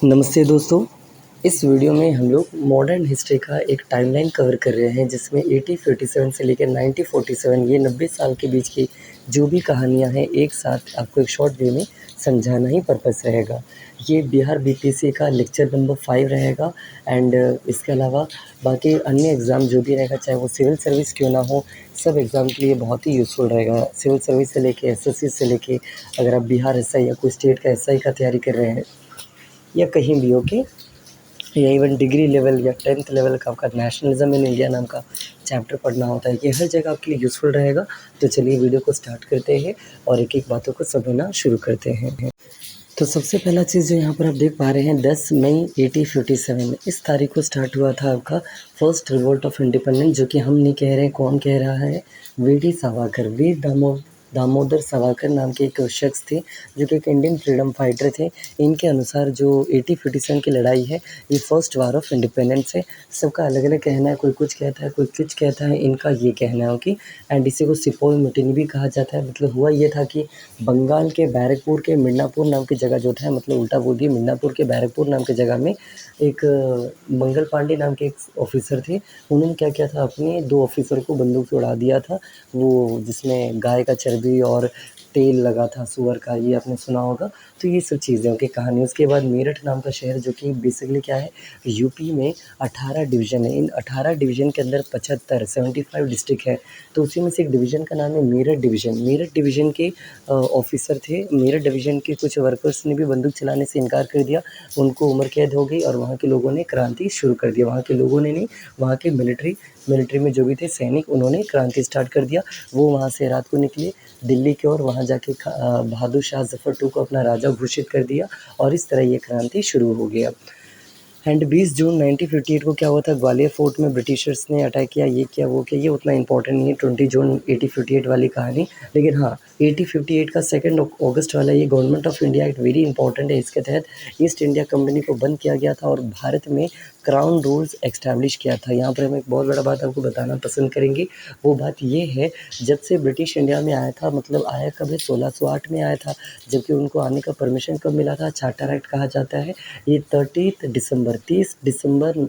नमस्ते दोस्तों। इस वीडियो में हम लोग मॉडर्न हिस्ट्री का एक टाइमलाइन कवर कर रहे हैं जिसमें 1857 से लेकर 1947 ये 90 साल के बीच की जो भी कहानियाँ हैं एक साथ आपको एक शॉर्ट वे में समझाना ही पर्पस रहेगा। ये बिहार बीपीएससी का लेक्चर नंबर 5 रहेगा एंड इसके अलावा बाकी अन्य एग्ज़ाम जो भी रहेगा चाहे वो सिविल सर्विस क्यों ना हो, सब एग्ज़ाम के लिए बहुत ही यूज़फुल रहेगा। सिविल सर्विस से लेके एसएससी से लेके अगर आप बिहार एसआई या कोई स्टेट का एसआई का तैयारी कर रहे हैं या कहीं भी ओके, या इवन डिग्री लेवल या 10th लेवल का आपका नेशनलिज्म इन इंडिया नाम का चैप्टर पढ़ना होता है, ये हर जगह आपके लिए यूज़फुल रहेगा। तो चलिए वीडियो को स्टार्ट करते हैं और एक-एक बातों को समझना शुरू करते हैं। तो सबसे पहला चीज़ जो यहाँ पर आप देख पा रहे हैं 10 मई 1857 इस तारीख को स्टार्ट हुआ था आपका फर्स्ट रिवोल्ट ऑफ इंडिपेंडेंस, जो कि हम नहीं कह रहे हैं, कौन कह रहा है? वीर सावरकर, वीर दामोदर सावरकर नाम के एक शख्स थे जो कि एक इंडियन फ्रीडम फाइटर थे। इनके अनुसार जो 1857 की लड़ाई है ये फर्स्ट वार ऑफ इंडिपेंडेंस है। सबका अलग अलग कहना है, कोई कुछ कहता है कोई कुछ कहता है, इनका ये कहना है कि एंड इसी को सिपोल मुटिनी भी कहा जाता है। मतलब हुआ ये था कि बंगाल के बैरकपुर के मिदनापुर नाम की जगह जो था, मतलब उल्टा बोल दिया, मिदनापुर के बैरकपुर नाम की जगह में एक मंगल पांडे नाम के एक ऑफिसर थे। उन्होंने क्या किया था, अपने 2 ऑफिसर को बंदूक से उड़ा दिया था, वो जिसमें गाय का चर्बी और तेल लगा था सूअर का, ये आपने सुना होगा। तो ये सब चीज़ें की कहानी। उसके बाद मेरठ नाम का शहर जो कि बेसिकली क्या है, यूपी में 18 डिवीज़न है। इन 18 डिवीज़न के अंदर 75 डिस्ट्रिक्ट है, तो उसी में से एक डिवीज़न का नाम है मेरठ डिवीज़न। मेरठ डिवीज़न के ऑफिसर थे। मेरठ डिवीज़न के कुछ वर्कर्स ने भी बंदूक चलाने से इनकार कर दिया, उनको उम्र कैद हो गई और वहाँ के लोगों ने क्रांति शुरू कर दिया। वहाँ के लोगों ने नहीं, वहाँ के मिलिट्री में जो भी थे सैनिक, उन्होंने क्रांति स्टार्ट कर दिया। वो वहाँ से रात को निकले दिल्ली की ओर, वहाँ जाके बहादुर शाह ज़फ़र टू को अपना राजा घोषित कर दिया और इस तरह ये क्रांति शुरू हो गया। एंड 20 जून 1958 को क्या हुआ था, ग्वालियर फोर्ट में ब्रिटिशर्स ने अटैक किया, ये किया वो किया, ये उतना इंपॉर्टेंट नहीं है 20 जून 1858 वाली कहानी। लेकिन हाँ, 1858 का 2 अगस्त वाला ये government of India act very important है। इसके तहत ईस्ट इंडिया कंपनी को बंद किया गया था और भारत में क्राउन रूल्स एस्टैब्लिश किया था। यहाँ पर हम एक बहुत बड़ा बात आपको बताना पसंद करेंगे, वो बात ये है, जब से ब्रिटिश इंडिया में आया था, मतलब आया कब है, 1608 में आया था, जबकि उनको आने का परमिशन कब मिला था, चार्टर एक्ट कहा जाता है, ये 30 दिसंबर 1600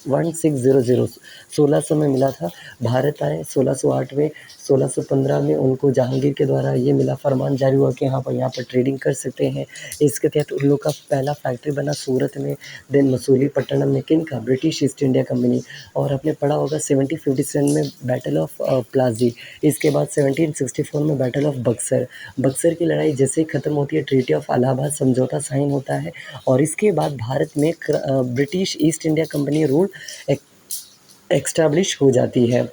1600 में मिला था। भारत आए 1608 में, 1615 में उनको जहांगीर के द्वारा ये मिला, फरमान जारी हुआ कि हाँ यहाँ पर ट्रेडिंग कर सकते हैं। इसके तहत उन लोग का पहला फैक्ट्री बना सूरत में, देन मसूलीपट्टनम में, किन का, ब्रिटिश ईस्ट इंडिया कंपनी। और आपने पढ़ा होगा 1757 में बैटल ऑफ प्लाजी, इसके बाद 1764 में बैटल ऑफ बक्सर। बक्सर की लड़ाई जैसे ही ख़त्म होती है, ट्रीटी ऑफ इलाहाबाद समझौता साइन होता है और इसके बाद भारत में British east India company rule establish हो जाती है।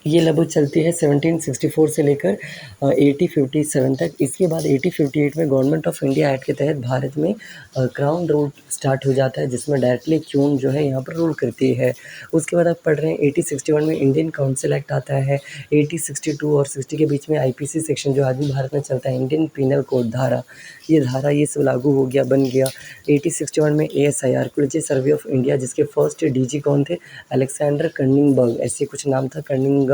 ये लगभग चलती है 1764 से लेकर 1857 तक। इसके बाद 1858 में गवर्नमेंट ऑफ इंडिया एक्ट के तहत भारत में क्राउन रूल स्टार्ट हो जाता है, जिसमें डायरेक्टली क्यून जो है यहाँ पर रूल करती है। उसके बाद आप पढ़ रहे हैं 1861 में इंडियन काउंसिल एक्ट आता है। 1862 और 60 के बीच में आईपीसी सेक्शन जो आज भी भारत में चलता है, इंडियन पीनल कोड धारा, ये सब लागू हो गया, बन गया। 1861 में ASI archaeology survey of India, जिसके फर्स्ट डीजी कौन थे, अलेक्जेंडर कनिंगबर्ग, ऐसे कुछ नाम था, कनिंगम,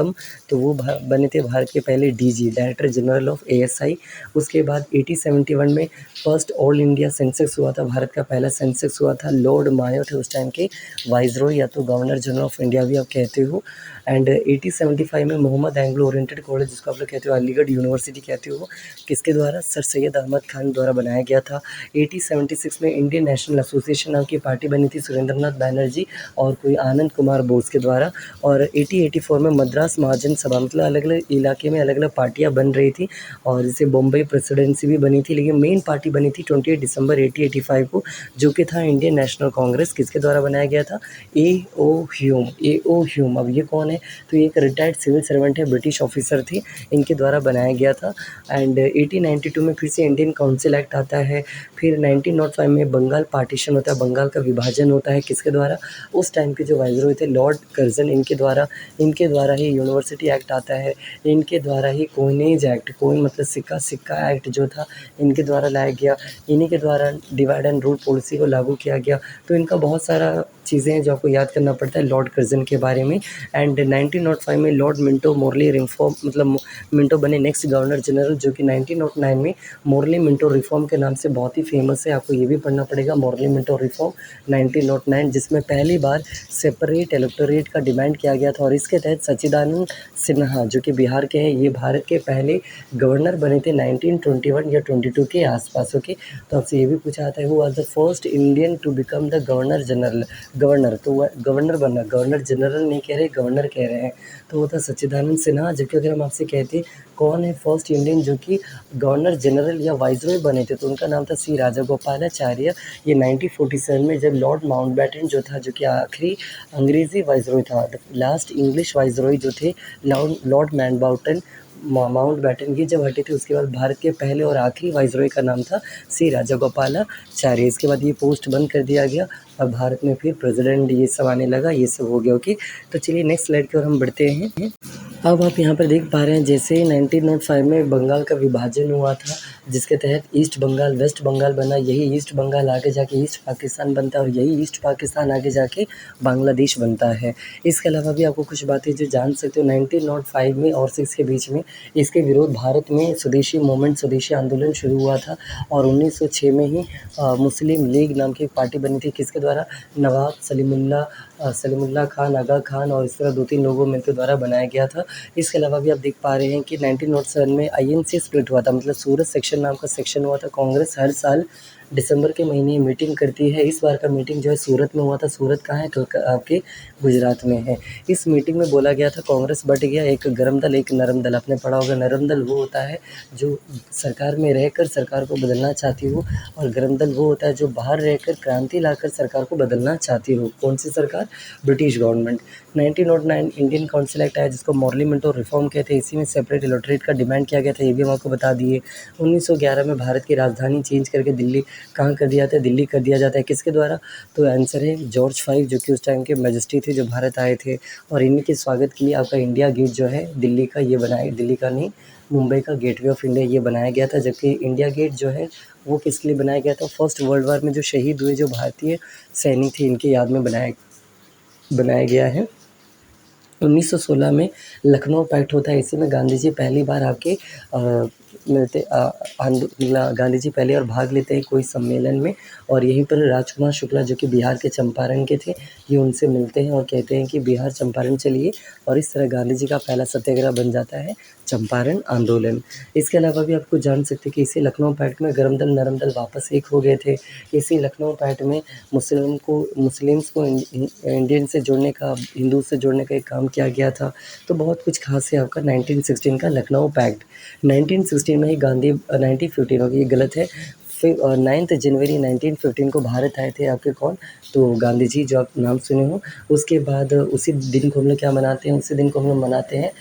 तो वो बने थे भारत के पहले DG, director general of ASI. उसके बाद 1871 में फर्स्ट ऑल इंडिया सेंसस हुआ था, भारत का पहला सेंसस हुआ था। लॉर्ड मायो थे उस टाइम के वाइसरॉय, या तो गवर्नर जनरल ऑफ इंडिया भी आप कहते हो। एंड 1875 में मोहम्मद एंग्लो ओरिएंटेड कॉलेज, जिसको आप लोग कहते हो अलीगढ़ यूनिवर्सिटी कहते हो, किसके द्वारा, सर सैयद अहमद खान द्वारा बनाया गया था। 1876 में इंडियन नेशनल एसोसिएशन नाम की पार्टी बनी थी सुरेंद्रनाथ बैनर्जी और कोई आनंद कुमार बोस के द्वारा। और 1884 में मद्रास महाजन सभा, मतलब अलग अलग इलाके में अलग अलग पार्टियां बन रही थी और जैसे बम्बई प्रेसिडेंसी भी बनी थी, लेकिन मेन पार्टी बनी थी 28 दिसंबर 1885 को, जो कि था इंडियन नेशनल कांग्रेस। किसके द्वारा बनाया गया था, ए ओ ह्यूम। अब ये कौन है, तो ये एक रिटायर्ड सिविल सर्वेंट है, ब्रिटिश ऑफिसर थे, इनके द्वारा बनाया गया था। एंड 1892 में फिर से इंडियन काउंसिल एक्ट आता है। फिर 1905 में बंगाल पार्टीशन होता है, बंगाल का विभाजन होता है, किसके द्वारा, उस टाइम के जो वाइसरॉय थे लॉर्ड कर्जन, इनके द्वारा ही यूनिवर्सिटी एक्ट आता है, इनके द्वारा ही कोइनेज एक्ट, कोइन मतलब सिक्का एक्ट जो था इनके द्वारा लाया गया, इन्हीं के द्वारा डिवाइड एंड रूल पॉलिसी को लागू किया गया। तो इनका बहुत सारा चीज़ें हैं जो आपको याद करना पड़ता है लॉर्ड कर्जन के बारे में। एंड 1905 में लॉर्ड मिंटो मोरली रिफॉर्म मतलब मिंटो बने नेक्स्ट गवर्नर जनरल, जो कि 1909 में मोरली मिंटो रिफॉर्म के नाम से बहुत ही फेमस है। आपको ये भी पढ़ना पड़ेगा मोरली मिंटो रिफॉर्म 1909, जिसमें पहली बार सेपरेट इलेक्टोरेट का डिमांड किया गया था। और इसके तहत सच्चिदानंद सिन्हा जो कि बिहार के हैं, ये भारत के पहले गवर्नर बने थे 1921 या 22 के आसपास। ओके, तो आपसे ये भी पूछा जाता है who was the first Indian to become the governor general. Governor तो गवर्नर बनना, गवर्नर जनरल नहीं कह रहे, गवर्नर कह रहे हैं, तो वो था सच्चिदानंद सिन्हा। जबकि अगर हम आपसे कहते हैं कौन है फर्स्ट इंडियन जो कि गवर्नर जनरल या वाइसरॉय बने थे, तो उनका नाम था सी राजागोपालाचार्य। ये 1947 में जब लॉर्ड माउंटबेटन जो था, जो कि आखिरी अंग्रेज़ी वाइसरॉय था, लास्ट इंग्लिश वाइसरॉय जो थे लॉर्ड माउंटबेटन, ये जब हटे थे, उसके बाद भारत के पहले और आखिरी वाइसरॉय का नाम था सी राजागोपालाचार्य। इसके बाद ये पोस्ट बंद कर दिया गया और भारत में फिर प्रेसिडेंट ये सब आने लगा, ये सब हो गया। ओके, तो चलिए नेक्स्ट स्लाइड की ओर हम बढ़ते हैं। अब आप यहाँ पर देख पा रहे हैं जैसे 1905 में बंगाल का विभाजन हुआ था, जिसके तहत ईस्ट बंगाल वेस्ट बंगाल बना। यही ईस्ट बंगाल आगे जाके ईस्ट पाकिस्तान बनता है और यही ईस्ट पाकिस्तान आगे जाके बांग्लादेश बनता है। इसके अलावा भी आपको कुछ बातें जो जान सकते हो, 1905 में और 6 के बीच में इसके विरोध भारत में स्वदेशी मूवमेंट, स्वदेशी आंदोलन शुरू हुआ था। और 1906 में ही मुस्लिम लीग नाम की एक पार्टी बनी थी, किसके द्वारा, नवाब सलीमुल्लाह खान, आगा खान और इस तरह 2-3 लोगों में के द्वारा बनाया गया था। इसके अलावा भी आप देख पा रहे हैं कि 1907 में आईएनसी स्प्लिट हुआ था, मतलब सूरत सेक्शन नाम का सेक्शन हुआ था। कांग्रेस हर साल दिसंबर के महीने मीटिंग करती है। इस बार का मीटिंग जो है सूरत में हुआ था। सूरत कहाँ है, आपके गुजरात में है। इस मीटिंग में बोला गया था कांग्रेस बट गया, एक गरम दल एक नरम दल। आपने पढ़ा होगा, नरम दल वो होता है जो सरकार में रहकर सरकार को बदलना चाहती हो, और गरम दल वो होता है जो बाहर रहकर क्रांति लाकर सरकार को बदलना चाहती हो। कौन सी सरकार, British government. 1909 Indian council act आया, जिसको मॉरली मिंटो रिफॉर्म कहते हैं। इसी में सेपरेट इलेक्टोरेट का डिमांड किया गया था, ये भी हम आपको बता दिए। 1911 में भारत की राजधानी चेंज करके दिल्ली कहाँ कर दिया जाता है, दिल्ली कर दिया जाता है, किसके द्वारा, तो आंसर है जॉर्ज 5, जो कि उस टाइम के मैजेस्टी थे, जो भारत आए थे। और इन्हीं के स्वागत के लिए आपका इंडिया गेट जो है दिल्ली का, ये बनाया, दिल्ली का नहीं, मुंबई का गेटवे ऑफ इंडिया ये बनाया गया था। जबकि इंडिया गेट जो है वो किस लिए बनाया गया था, फर्स्ट वर्ल्ड वार में जो शहीद हुए जो भारतीय सैनिक थे, इनके याद में बनाया गया है। 1916 में लखनऊ पैक्ट होता है। इसी में गांधी जी पहली बार आपके गांधी जी पहली बार भाग लेते हैं कोई सम्मेलन में, और यहीं पर राजकुमार शुक्ला जो कि बिहार के चंपारण के थे, ये उनसे मिलते हैं और कहते हैं कि बिहार चंपारण चलिए, और इस तरह गांधी जी का पहला सत्याग्रह बन जाता है चंपारण आंदोलन। इसके अलावा भी आपको जान सकते हैं कि इसी लखनऊ पैक्ट में गरम दल नरम दल वापस एक हो गए थे। इसी लखनऊ पैक्ट में मुस्लिम्स को इंडियन से जोड़ने का, हिंदू से जोड़ने का एक काम किया गया था। तो बहुत कुछ खास है आपका 1916 का लखनऊ पैक्ट। 1916 में ही गांधी 1915 होगी, ये गलत है। फिर 9 जनवरी 1915 को भारत आए थे आपके कौन, तो गांधी जी, जो आप नाम सुने हो। उसके बाद उसी दिन को हम लोग क्या मनाते हैं, उसी दिन को हम लोग मनाते हैं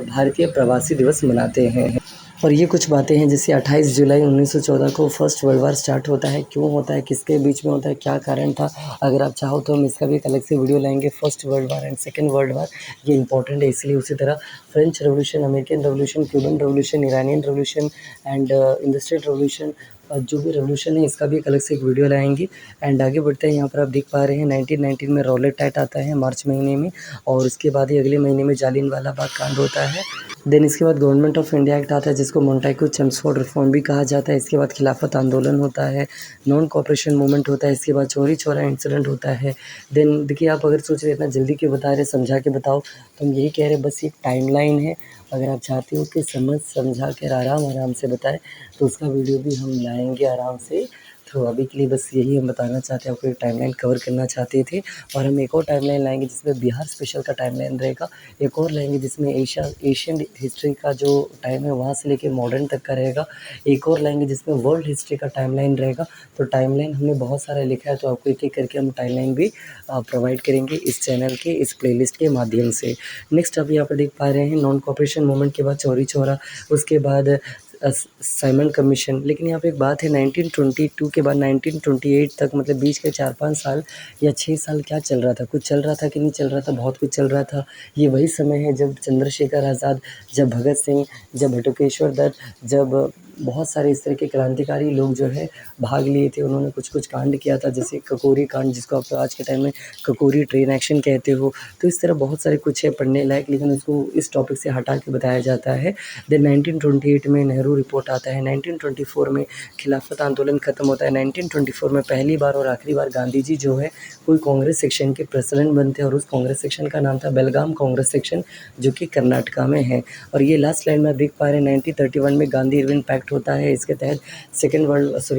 भारतीय प्रवासी दिवस मनाते हैं। और ये कुछ बातें हैं, जैसे 28 जुलाई 1914 को फर्स्ट वर्ल्ड वार स्टार्ट होता है। क्यों होता है, किसके बीच में होता है, क्या कारण था, अगर आप चाहो तो हम इसका भी एक अलग से वीडियो लाएंगे। First world war and second world war ये इंपॉर्टेंट है इसलिए। उसी तरह French revolution, American revolution, Cuban revolution, Iranian revolution and industrial revolution, जो भी रेवोल्यूशन है इसका भी एक अलग से एक वीडियो लाएंगे। एंड आगे बढ़ते हैं, यहाँ पर आप देख पा रहे हैं 1919 में रॉलेट एक्ट आता है मार्च महीने में, और उसके बाद ही अगले महीने में जालियनवाला बाग कांड होता है। देन इसके बाद गवर्नमेंट ऑफ इंडिया एक्ट आता है, जिसको मोंटेगू चेम्सफोर्ड रिफॉर्म भी कहा जाता है। इसके बाद खिलाफत आंदोलन होता है, नॉन कॉपरेशन मूवमेंट होता है, इसके बाद चोरी चोरा इंसिडेंट होता है। देन देखिए, आप अगर सोच रहे इतना जल्दी क्यों बता रहे, समझा के बताओ, तो हम यही कह रहे बस एक टाइमलाइन है। अगर आप चाहते हो कि समझा कर आराम से बताएं, तो उसका वीडियो भी हम लाएंगे आराम से। तो अभी के लिए बस यही हम बताना चाहते हैं, आपको एक टाइमलाइन कवर करना चाहते थे। और हम एक और टाइमलाइन लाएंगे जिसमें बिहार स्पेशल का टाइमलाइन रहेगा, एक और लाएंगे जिसमें एशियन हिस्ट्री का जो टाइम है वहाँ से लेके मॉडर्न तक का रहेगा, एक और लाएंगे जिसमें वर्ल्ड हिस्ट्री का टाइमलाइन रहेगा। तो टाइमलाइन हमने बहुत सारा लिखा है, तो आपको एक एक करके हम टाइमलाइन भी प्रोवाइड करेंगे इस चैनल के, इस प्लेलिस्ट के माध्यम से। नेक्स्ट आप यहाँ पर देख पा रहे हैं नॉन कॉपरेशन मूवमेंट के बाद चौरी चौरा, उसके बाद साइमन कमीशन। लेकिन यहाँ पे एक बात है, 1922 के बाद 1928 तक मतलब बीच के 4-5 साल या 6 साल क्या चल रहा था? कुछ चल रहा था कि नहीं चल रहा था? बहुत कुछ चल रहा था। ये वही समय है जब चंद्रशेखर आज़ाद, जब भगत सिंह, जब बटुकेश्वर दत्त, जब बहुत सारे इस तरह के क्रांतिकारी लोग जो है भाग लिए थे। उन्होंने कुछ-कुछ कांड किया था, जैसे ककोरी कांड, जिसको आप आज के टाइम में ककोरी ट्रेन एक्शन कहते हो। तो इस तरह बहुत सारे कुछ है पढ़ने लायक, लेकिन उसको इस टॉपिक से हटा के बताया जाता है। देन 1928 में नेहरू रिपोर्ट आता है। 1924 में खिलाफत आंदोलन ख़त्म होता है। 1924 में पहली बार और आखिरी बार गांधी जी जो है कोई कांग्रेस सेक्शन के प्रेसिडेंट बनते हैं, और उस कांग्रेस सेक्शन का नाम था बेलगाम कांग्रेस सेक्शन, जो कि कर्नाटका में है। और ये लास्ट लाइन में आप देख पा रहे हैं, 1931 में गांधी इरविन पैक्ट होता है। इसके तहत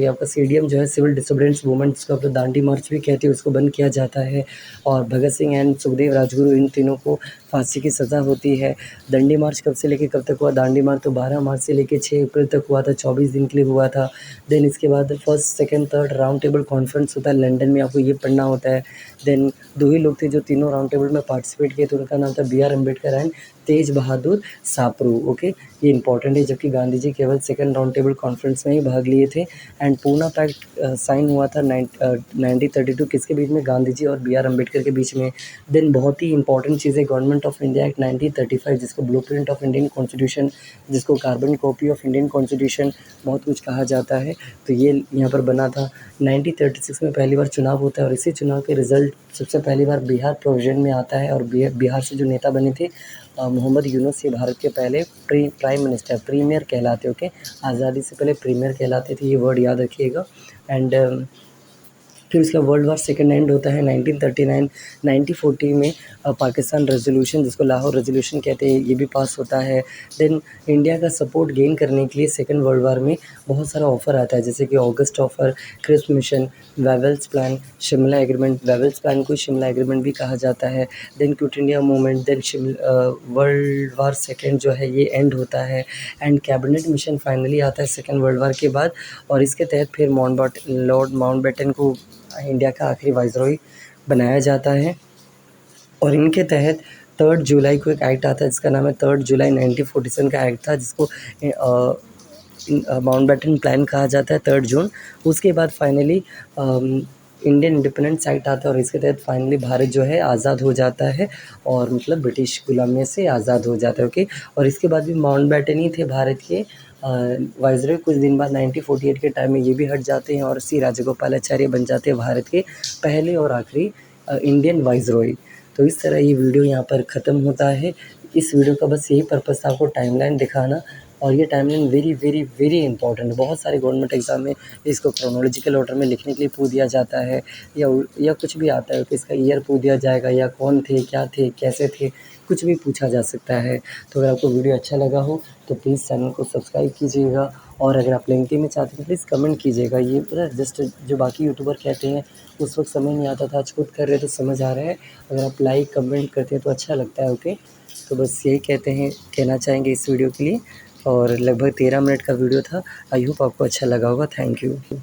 आपका सीडीएम जो है, सिविल डिसोबीडियंस मूवमेंट, जिसको आप लोग दांडी मार्च भी कहते हैं, उसको बंद किया जाता है। और भगत सिंह एंड सुखदेव राजगुरु, इन तीनों को फांसी की सज़ा होती है। दांडी मार्च कब से लेके कब तक हुआ? दांडी मार्च तो 12 मार्च से लेके 6 अप्रैल तक हुआ था, 24 दिन के लिए हुआ था। देन इसके बाद first, second, third round table conference होता है लंदन में, आपको ये पढ़ना होता है। देन 2 ही लोग थे जो तीनों राउंड टेबल में पार्टिसिपेट किए थे, उनका नाम था B R Ambedkar and Tej Bahadur Sapru. Okay, ये इंपॉर्टेंट है। जबकि गांधी जी केवल सेकंड राउंड टेबल कॉन्फ्रेंस में ही भाग लिए थे। एंड पूना पैक्ट साइन हुआ था 1932 किसके बीच में? गांधी जी और बी आर अम्बेडकर के बीच में। देन बहुत ही इंपॉर्टेंट चीज़ है गवर्नमेंट ऑफ इंडिया एक्ट 1935, जिसको ब्लूप्रिंट ऑफ इंडियन कॉन्स्टिट्यूशन, जिसको carbon copy of Indian constitution बहुत कुछ कहा जाता है। तो ये यहाँ पर बना था। 1936 में पहली बार चुनाव होता है, और इसी चुनाव के रिज़ल्ट सबसे पहली बार बिहार प्रोविजन में आता है। और बिहार से जो नेता बने थे मोहम्मद यूनुस, ये भारत के पहले प्राइम मिनिस्टर, प्रीमियर कहलाते। ओके, आज़ादी से पहले प्रीमियर कहलाते थे, ये वर्ड याद रखिएगा। एंड फिर उसका वर्ल्ड वार सेकंड एंड होता है 1939। 1940 में पाकिस्तान रेजोल्यूशन, जिसको लाहौर रेजोल्यूशन कहते हैं, ये भी पास होता है। देन इंडिया का सपोर्ट गेन करने के लिए सेकंड वर्ल्ड वार में बहुत सारा ऑफ़र आता है, जैसे कि August offer, Cripps mission, Wavell's plan, Shimla agreement. Wavell's plan को शिमला एग्रीमेंट भी कहा जाता है। Then quit India movement. Then world war second जो है ये एंड होता है। एंड कैबिनेट मिशन फाइनली आता है सेकेंड वर्ल्ड वार के बाद, और इसके तहत फिर लॉर्ड माउंटबेटन को इंडिया का आखिरी वाइसरॉय बनाया जाता है। और इनके तहत 3 जुलाई को एक एक्ट आता है, जिसका नाम है 3 जुलाई 1947 का एक्ट था, जिसको माउंटबेटन प्लान कहा जाता है, 3 जून। उसके बाद फाइनली इंडियन इंडिपेंडेंस एक्ट आता है, और इसके तहत फाइनली भारत जो है आज़ाद हो जाता है, और मतलब ब्रिटिश गुलामी से आज़ाद हो जाता है। ओके, और इसके बाद भी माउंटबेटन ही थे भारत के वाइसरॉय। कुछ दिन बाद 1948 के टाइम में ये भी हट जाते हैं, और सी राजगोपालाचारी बन जाते हैं भारत के पहले और आखिरी इंडियन वाइसरॉय। तो इस तरह ये वीडियो यहाँ पर ख़त्म होता है। इस वीडियो का बस यही पर्पज़ था, आपको टाइमलाइन दिखाना। और ये timeline very very very important है। बहुत सारे गवर्नमेंट एग्ज़ाम में इसको क्रोनोलॉजिकल ऑर्डर में लिखने के लिए पूछ दिया जाता है, या कुछ भी आता है कि इसका ईयर पूछ दिया जाएगा, या कौन थे, क्या थे, कैसे थे, कुछ भी पूछा जा सकता है। तो अगर आपको वीडियो अच्छा लगा हो तो प्लीज़ चैनल को सब्सक्राइब कीजिएगा, और अगर आप लिंक्डइन में चाहते हैं तो प्लीज़ कमेंट कीजिएगा। ये पता है, जस्ट जो बाकी यूट्यूबर कहते हैं उस वक्त समझ नहीं आता था, आज खुद कर रहे तो समझ आ रहा है। अगर आप लाइक कमेंट करते हैं तो अच्छा लगता है। ओके, तो बस यही कहना चाहेंगे इस वीडियो के लिए। और लगभग 13 मिनट का वीडियो था। आई होप आपको अच्छा लगा होगा। Thank you.